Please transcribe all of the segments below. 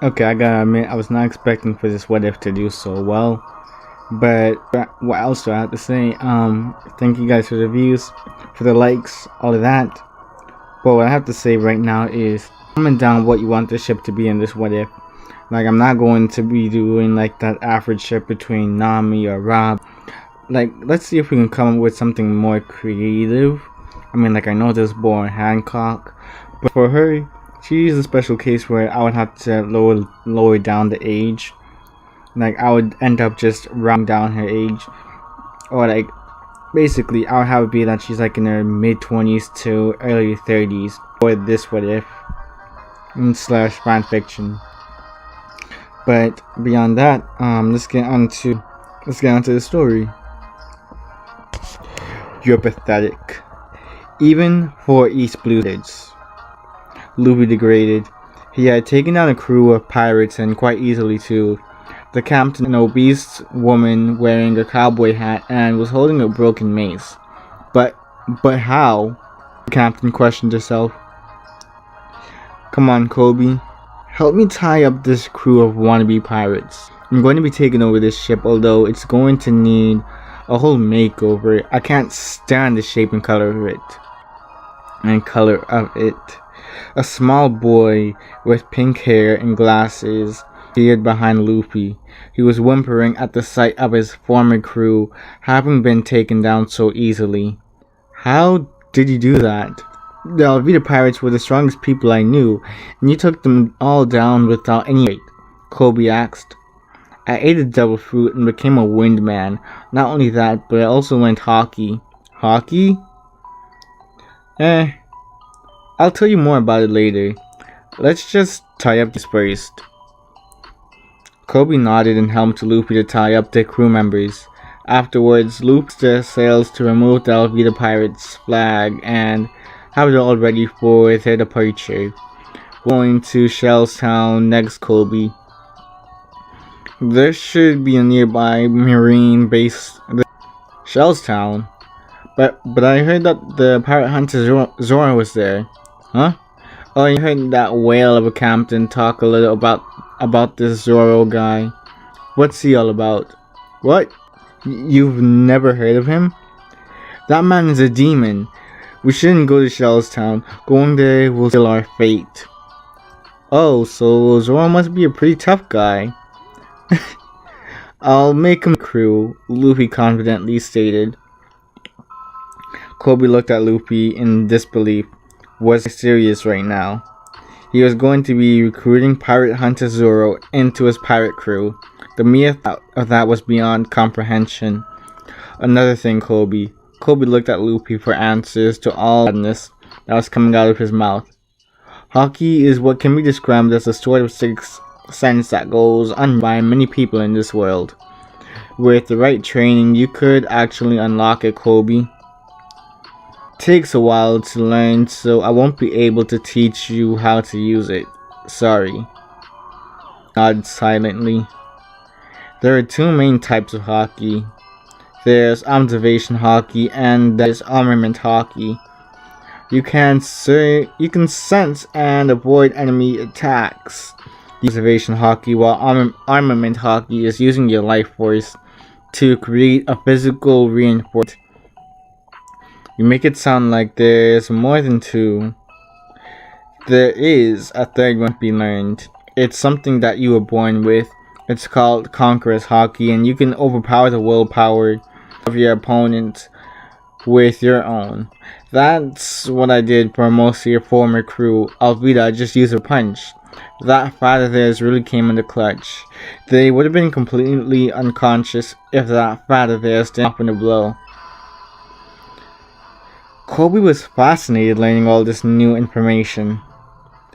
Okay, I gotta admit, I was not expecting for this what if to do so well. But what else do I have to say? Thank you guys for the views, for the likes, all of that. But what I have to say right now is comment down what you want the ship to be in this what if. Like, I'm not going to be doing like that average ship between Nami or Rob. Like, let's see if we can come up with something more creative. I mean, like, I know there's Boy Hancock, but for her, she's a special case where I would have to lower down the age. Like, I would end up just rounding down her age, or like basically I would have it be that she's like in her mid-20s to early 30s for this what if slash fan fiction. But beyond that, let's get onto the story. You're pathetic, even for East Blue kids. Luffy degraded. He had taken down a crew of pirates, and quite easily too. The captain, an obese woman wearing a cowboy hat, and was holding a broken mace. But how? The captain questioned herself. Come on, Koby. Help me tie up this crew of wannabe pirates. I'm going to be taking over this ship, although it's going to need a whole makeover. I can't stand the shape and color of it. A small boy with pink hair and glasses appeared behind Luffy. He was whimpering at the sight of his former crew having been taken down so easily. How did you do that? The Alvida pirates were the strongest people I knew, and you took them all down without any aid, Koby asked. I ate a devil fruit and became a wind man. Not only that, but I also learned Haki. Haki? I'll tell you more about it later. Let's just tie up this first. Koby nodded and helped Luffy to tie up the crew members. Afterwards, Luffy set sails to remove the Alvida pirates' flag and have it all ready for their departure. Going to Shellstown next, Koby. There should be a nearby marine base. Shellstown? But I heard that the pirate hunter Zoro was there. Huh? Oh, you heard that whale of a captain talk a little about this Zoro guy. What's he all about? What? You've never heard of him? That man is a demon. We shouldn't go to Shellstown. Going there will seal our fate. Oh, so Zoro must be a pretty tough guy. I'll make him crew, Luffy confidently stated. Koby looked at Luffy in disbelief. Was serious right now. He was going to be recruiting pirate hunter Zoro into his pirate crew. The mere thought of that was beyond comprehension. Another thing, Koby. Koby looked at Luffy for answers to all madness that was coming out of his mouth. Haki is what can be described as a sort of sixth sense that goes unrealized by many people in this world. With the right training, you could actually unlock it, Koby. Takes a while to learn, so I won't be able to teach you how to use it. Sorry. Nodded silently. There are two main types of Haki. There's observation Haki and there's armament Haki. You can sense and avoid enemy attacks. Observation Haki, while armament Haki is using your life force to create a physical reinforcement. You make it sound like there's more than two. There is a third one to be learned. It's something that you were born with. It's called Conqueror's Haki, and you can overpower the willpower of your opponent with your own. That's what I did for most of your former crew. Alvida just used a punch. That fat of theirs really came in the clutch. They would have been completely unconscious if that fat of theirs didn't happen to blow. Koby was fascinated learning all this new information.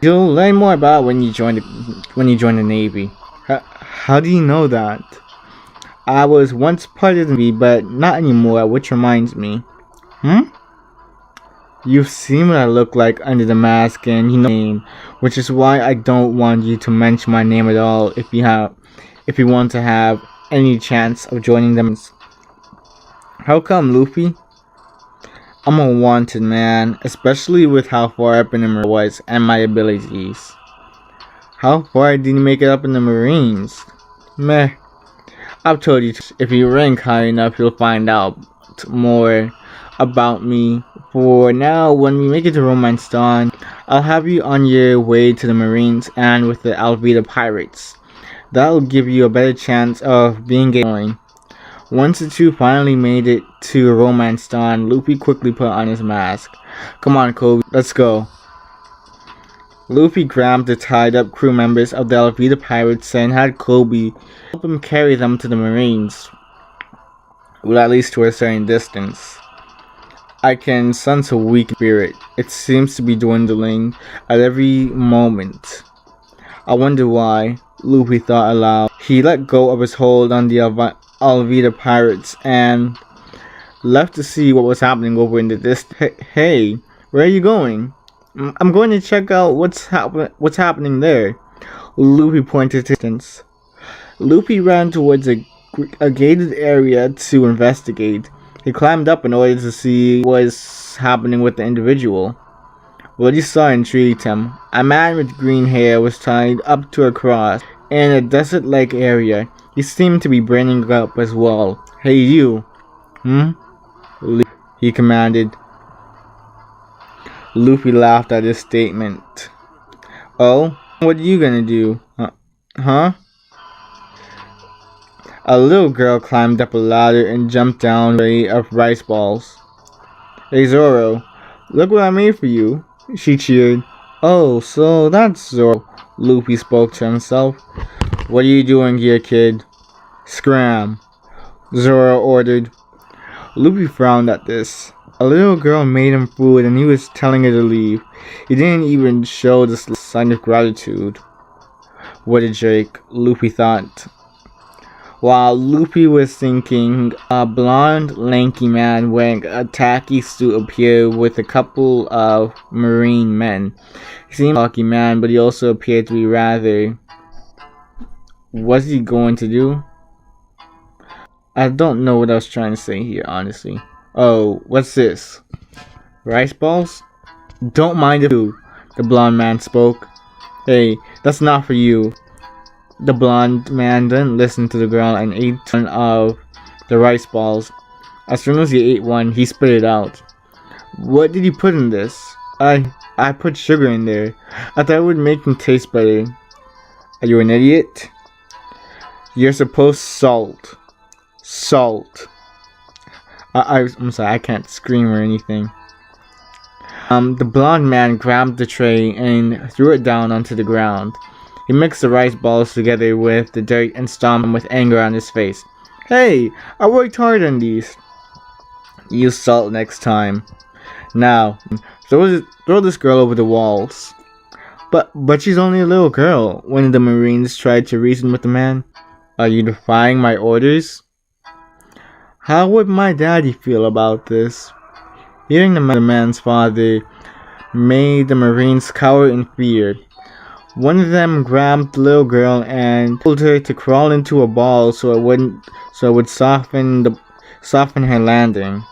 You'll learn more about when you join the Navy. How do you know that? I was once part of the Navy, but not anymore, which reminds me. You've seen what I look like under the mask and you know my name, which is why I don't want you to mention my name at all if you want to have any chance of joining them. How come, Luffy? I'm a wanted man, especially with how far up in the Marines was and my abilities. How far did you make it up in the Marines? Meh. I've told you, if you rank high enough, you'll find out more about me. For now, when we make it to Romance Dawn, I'll have you on your way to the Marines and with the Alvida Pirates. That'll give you a better chance of being going. Once the two finally made it to Romance Dawn, Luffy quickly put on his mask. Come on, Koby, let's go. Luffy grabbed the tied-up crew members of the Alvida Pirates and had Koby help him carry them to the Marines. Well, at least to a certain distance. I can sense a weak spirit. It seems to be dwindling at every moment. I wonder why, Luffy thought aloud. He let go of his hold on the Alvida Pirates and left to see what was happening over in the distance. Hey, where are you going? I'm going to check out what's happening there. Luffy pointed to distance. Luffy ran towards a gated area to investigate. He climbed up in order to see what was happening with the individual. What he saw intrigued him. A man with green hair was tied up to a cross in a desert-like area. He seemed to be burning up as well. Hey you! He commanded. Luffy laughed at his statement. Oh? What are you gonna do? Huh? A little girl climbed up a ladder and jumped down a tray of rice balls. Hey Zoro, look what I made for you, she cheered. Oh, so that's Zoro, Luffy spoke to himself. What are you doing here, kid? Scram, Zoro ordered. Luffy frowned at this. A little girl made him food and he was telling her to leave. He didn't even show the sign of gratitude. What a jerk, Luffy thought. While Luffy was thinking, a blonde, lanky man wearing a tacky suit appeared with a couple of marine men. He seemed like a lucky man, but he also appeared to be rather... What's he going to do? I don't know what I was trying to say here, honestly. Oh, what's this? Rice balls? Don't mind if you, the blonde man spoke. Hey, that's not for you. The blonde man then listened to the girl and ate one of the rice balls. As soon as he ate one, he spit it out. What did you put in this? I put sugar in there. I thought it would make them taste better. Are you an idiot? You're supposed salt. Salt. I'm sorry, I can't scream or anything. The blonde man grabbed the tray and threw it down onto the ground. He mixed the rice balls together with the dirt and stomped them with anger on his face. Hey, I worked hard on these. Use salt next time. Now, throw this girl over the walls. But she's only a little girl. One of the Marines tried to reason with the man. Are you defying my orders? How would my daddy feel about this? Hearing the man's father made the Marines cower in fear. One of them grabbed the little girl and told her to crawl into a ball so it would soften her landing.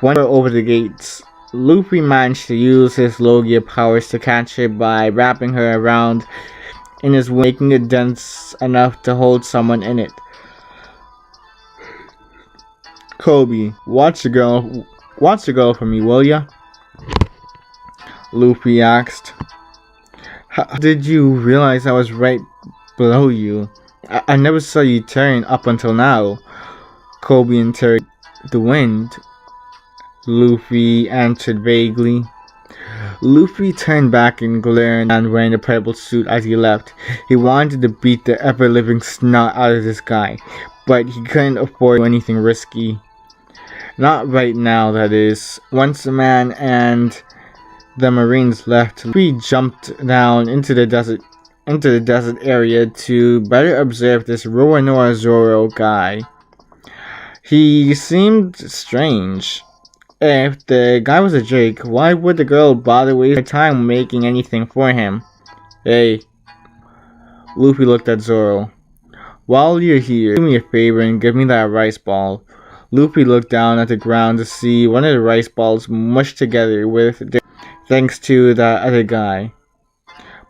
Once over the gates, Luffy managed to use his Logia powers to catch her by wrapping her around in his wing, making it dense enough to hold someone in it. Koby, watch the girl for me, will ya? Luffy asked. How did you realize I was right below you? I never saw you turn up until now. Koby interrogated. The wind, Luffy answered vaguely. Luffy turned back and glared and wearing a purple suit as he left. He wanted to beat the ever-living snot out of this guy, but he couldn't afford anything risky. Not right now, that is. Once the man and the Marines left, Luffy jumped down into the desert area to better observe this Roronoa Zoro guy. He seemed strange. If the guy was a jerk, why would the girl bother wasting her time making anything for him? Hey, Luffy looked at Zoro. While you're here, do me a favor and give me that rice ball. Luffy looked down at the ground to see one of the rice balls mushed together with dirt, thanks to that other guy.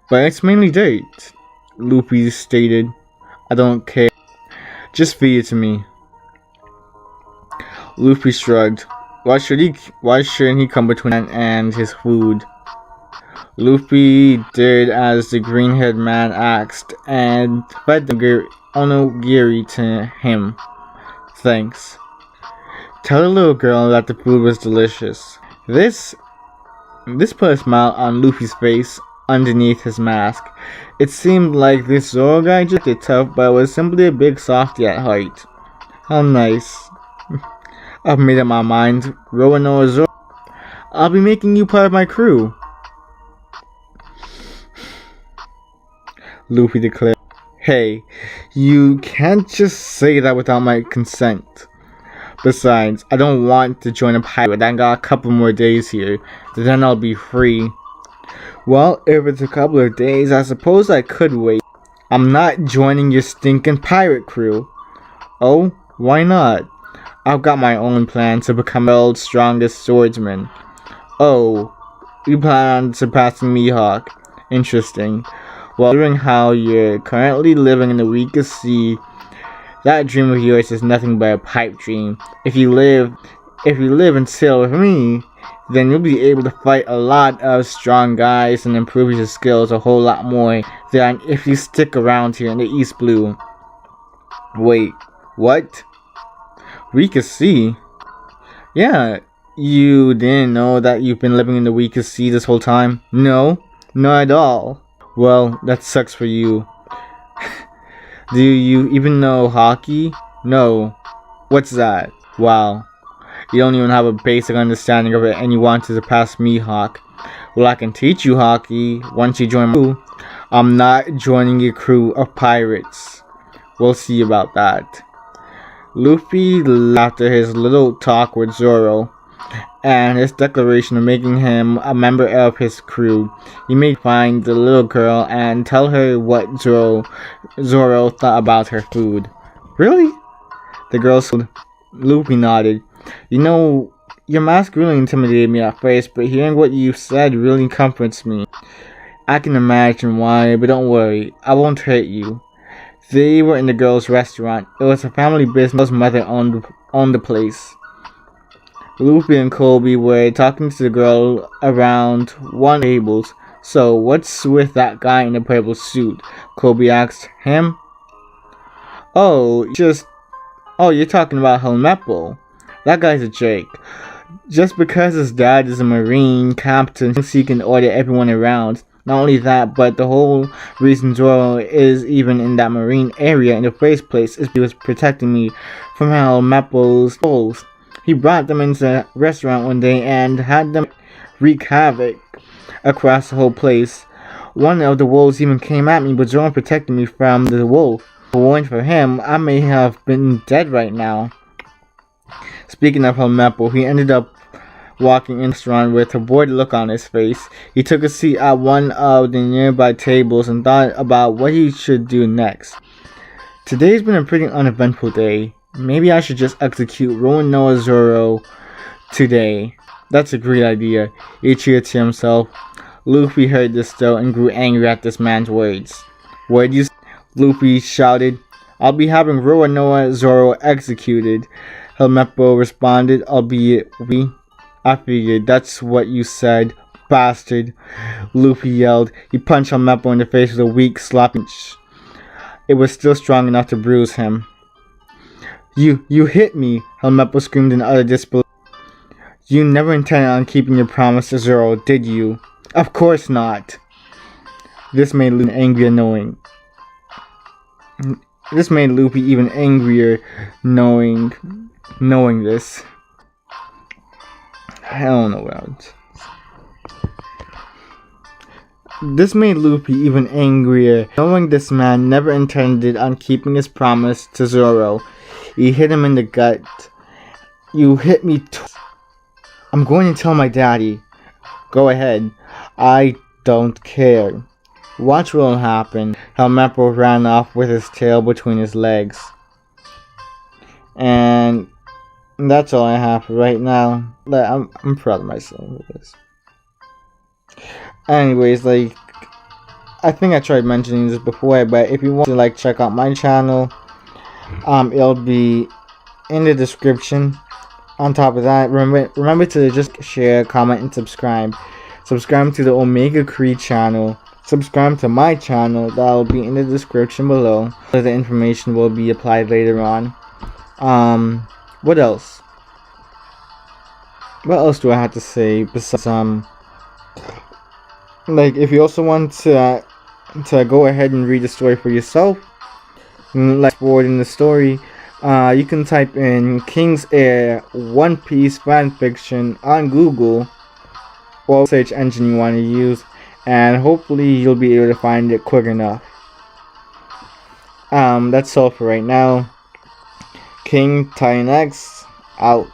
But it's mainly dirt, Luffy stated. I don't care. Just feed it to me. Luffy shrugged. Why shouldn't he come between man and his food? Luffy did as the green-haired man asked and fed the onigiri to him. Thanks. Tell the little girl that the food was delicious. This put a smile on Luffy's face underneath his mask. It seemed like this Zoro guy just acted tough, but was simply a big softy at heart. How nice. I've made up my mind. Roanoa Zoro, I'll be making you part of my crew. Luffy declared. Hey, you can't just say that without my consent. Besides, I don't want to join a pirate. I got a couple more days here. Then I'll be free. Well, if it's a couple of days, I suppose I could wait. I'm not joining your stinking pirate crew. Oh, why not? I've got my own plan to become the world's strongest swordsman. Oh, you plan on surpassing Mihawk. Interesting. Well, considering how you're currently living in the weakest sea, that dream of yours is nothing but a pipe dream. If you live and sail with me, then you'll be able to fight a lot of strong guys and improve your skills a whole lot more than if you stick around here in the East Blue. Wait, what? Weakest sea? Yeah, you didn't know that you've been living in the weakest sea this whole time? No, not at all. Well, that sucks for you. Do you even know Haki? No. What's that? Wow. You don't even have a basic understanding of it and you want to surpass Mihawk. Well, I can teach you Haki once you join my crew. I'm not joining your crew of pirates. We'll see about that. Luffy laughed at his little talk with Zoro and his declaration of making him a member of his crew. He made find the little girl and tell her what Zoro thought about her food. Really? The girl said. Luffy nodded. You know, your mask really intimidated me at first, but hearing what you said really comforts me. I can imagine why, but don't worry, I won't hurt you. They were in the girl's restaurant. It was a family business. Her mother owned the place. Luffy and Koby were talking to the girl around one of the tables. So, what's with that guy in the purple suit? Koby asked him. Oh, you're talking about Helmeppo. That guy's a jerk. Just because his dad is a marine captain, he can order everyone around. Not only that, but the whole reason Zoro is even in that marine area in the first place is because he was protecting me from Helmeppo's wolves. He brought them into the restaurant one day and had them wreak havoc across the whole place. One of the wolves even came at me, but Zoro protected me from the wolf. If it weren't for him, I may have been dead right now. Speaking of Helmeppo, he ended up walking in the restaurant with a bored look on his face. He took a seat at one of the nearby tables and thought about what he should do next. Today's been a pretty uneventful day. Maybe I should just execute Roanoa Zoro today. That's a great idea, he cheered to himself. Luffy heard this though and grew angry at this man's words. What'd you say? Luffy shouted. I'll be having Roanoa Zoro executed. Helmeppo responded, albeit we. I figured that's what you said, bastard. Luffy yelled. He punched Helmeppo in the face with a weak, sloppy punch. It was still strong enough to bruise him. You hit me, Helmeppo screamed in utter disbelief. You never intended on keeping your promise to Zoro, did you? Of course not. This made Luffy even angrier knowing this. I don't know what else. This made Luffy even angrier, knowing this man never intended on keeping his promise to Zoro. He hit him in the gut. You hit me I'm going to tell my daddy. Go ahead. I don't care. Watch what'll happen. Helmeppo ran off with his tail between his legs. And that's all I have for right now. I'm proud of myself with this. Anyways, like, I think I tried mentioning this before, but if you want to like check out my channel, it'll be in the description. On top of that, remember to just share, comment, and subscribe. Subscribe to the Omega Creed channel. Subscribe to my channel. That'll be in the description below. The information will be applied later on. What else? What else do I have to say besides like, if you also want to go ahead and read the story for yourself, like forward in the story, you can type in King's Air One Piece fanfiction on Google or search engine you want to use, and hopefully you'll be able to find it quick enough. That's all for right now. King Titan X out.